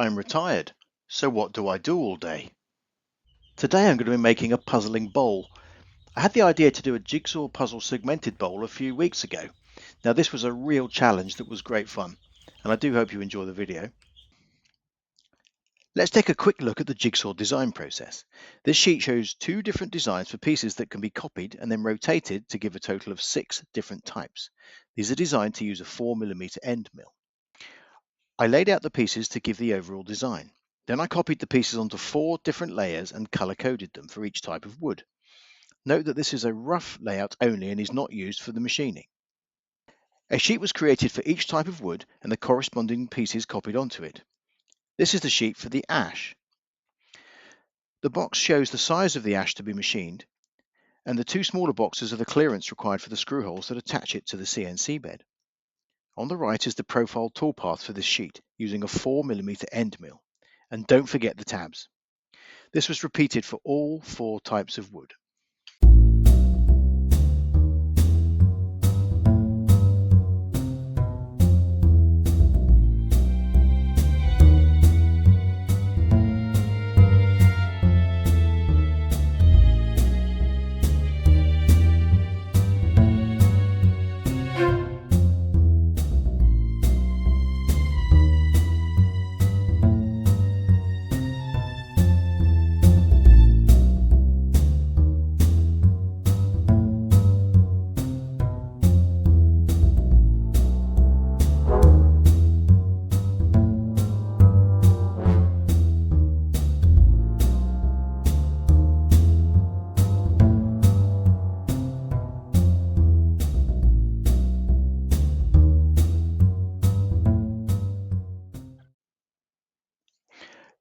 I'm retired, so what do I do all day? Today I'm going to be making a puzzling bowl. I had the idea to do a jigsaw puzzle segmented bowl a few weeks ago. Now this was a real challenge that was great fun, and I do hope you enjoy the video. Let's take a quick look at the jigsaw design process. This sheet shows two different designs for pieces that can be copied and then rotated to give a total of 6 different types. These are designed to use a 4mm end mill. I laid out the pieces to give the overall design. Then I copied the pieces onto 4 different layers and color-coded them for each type of wood. Note that this is a rough layout only and is not used for the machining. A sheet was created for each type of wood and the corresponding pieces copied onto it. This is the sheet for the ash. The box shows the size of the ash to be machined, and the 2 smaller boxes are the clearance required for the screw holes that attach it to the CNC bed. On the right is the profile toolpath for this sheet using a 4mm end mill. And don't forget the tabs. This was repeated for all 4 types of wood.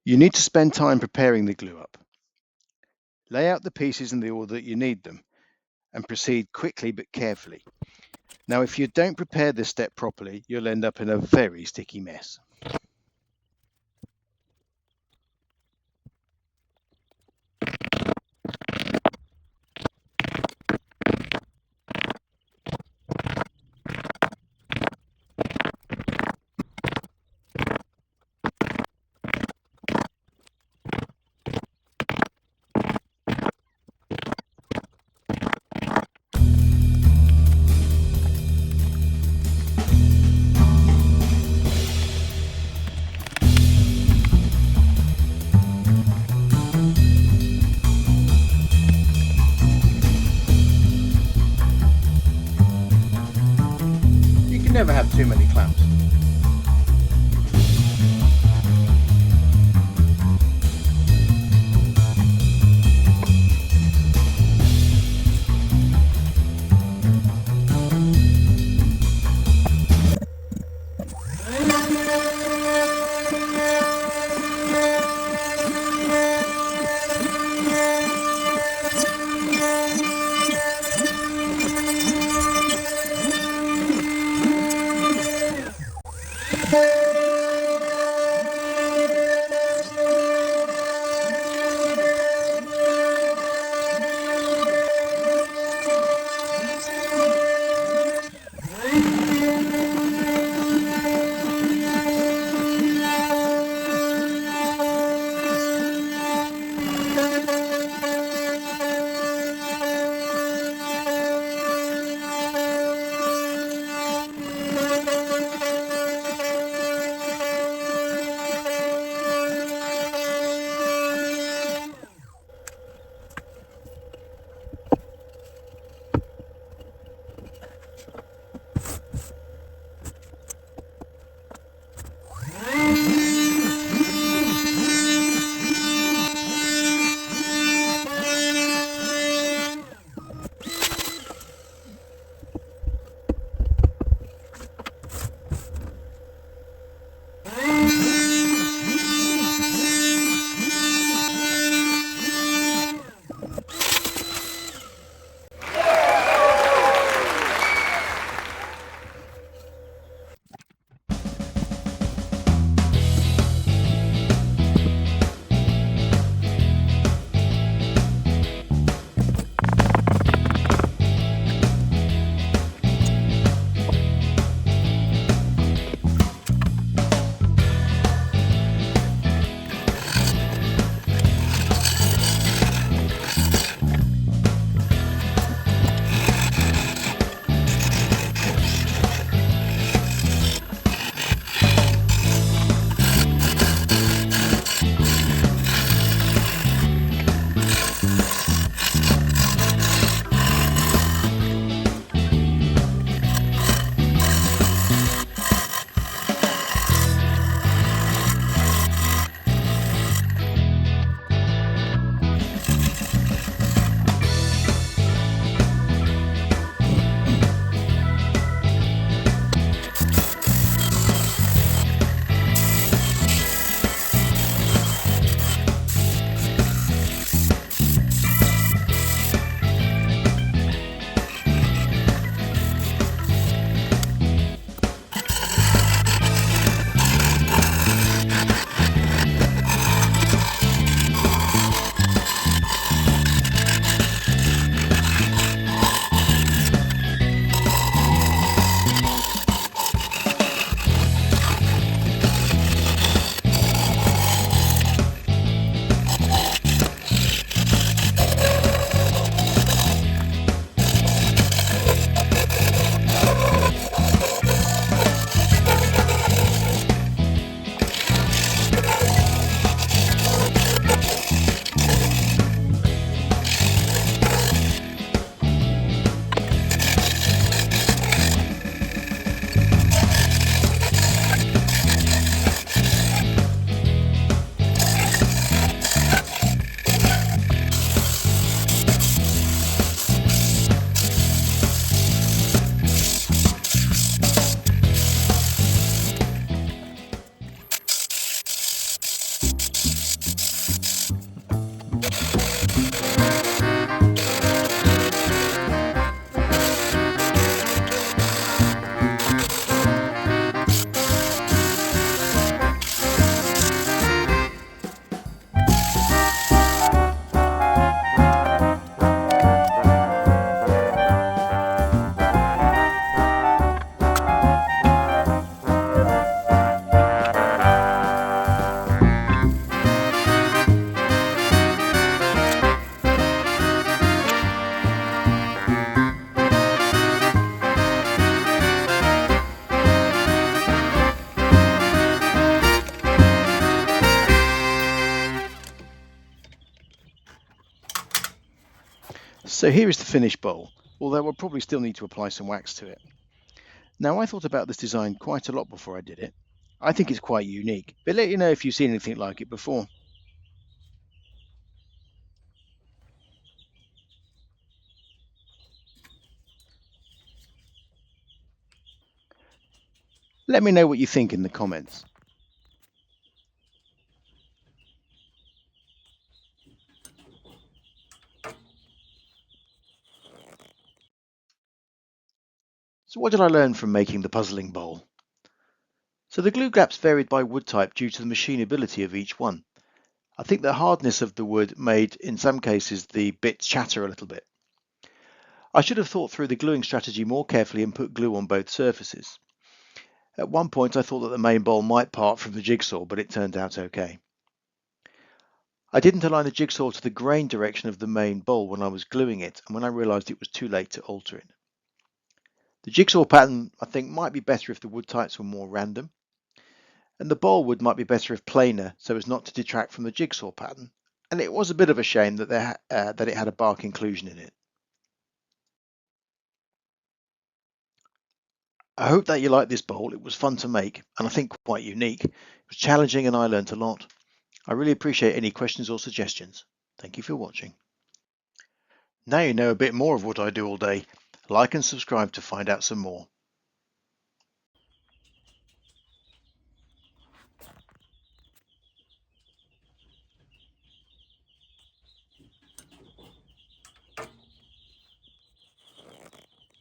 You need to spend time preparing the glue up. Lay out the pieces in the order that you need them and proceed quickly but carefully. Now, if you don't prepare this step properly, you'll end up in a very sticky mess. You can never have too many clamps. So here is the finished bowl, although I'll probably still need to apply some wax to it. Now, I thought about this design quite a lot before I did it. I think it's quite unique, but let you know if you've seen anything like it before. Let me know what you think in the comments. So what did I learn from making the puzzling bowl? So the glue gaps varied by wood type due to the machinability of each one. I think the hardness of the wood made, in some cases, the bits chatter a little bit. I should have thought through the gluing strategy more carefully and put glue on both surfaces. At one point I thought that the main bowl might part from the jigsaw, but it turned out okay. I didn't align the jigsaw to the grain direction of the main bowl when I was gluing it, and when I realised it was too late to alter it. The jigsaw pattern, I think, might be better if the wood types were more random, and the bowl wood might be better if plainer so as not to detract from the jigsaw pattern, and it was a bit of a shame that, that it had a bark inclusion in it. I hope that you liked this bowl. It was fun to make, and I think quite unique. It was challenging and I learnt a lot. I really appreciate any questions or suggestions. Thank you for watching. Now you know a bit more of what I do all day. Like and subscribe to find out some more.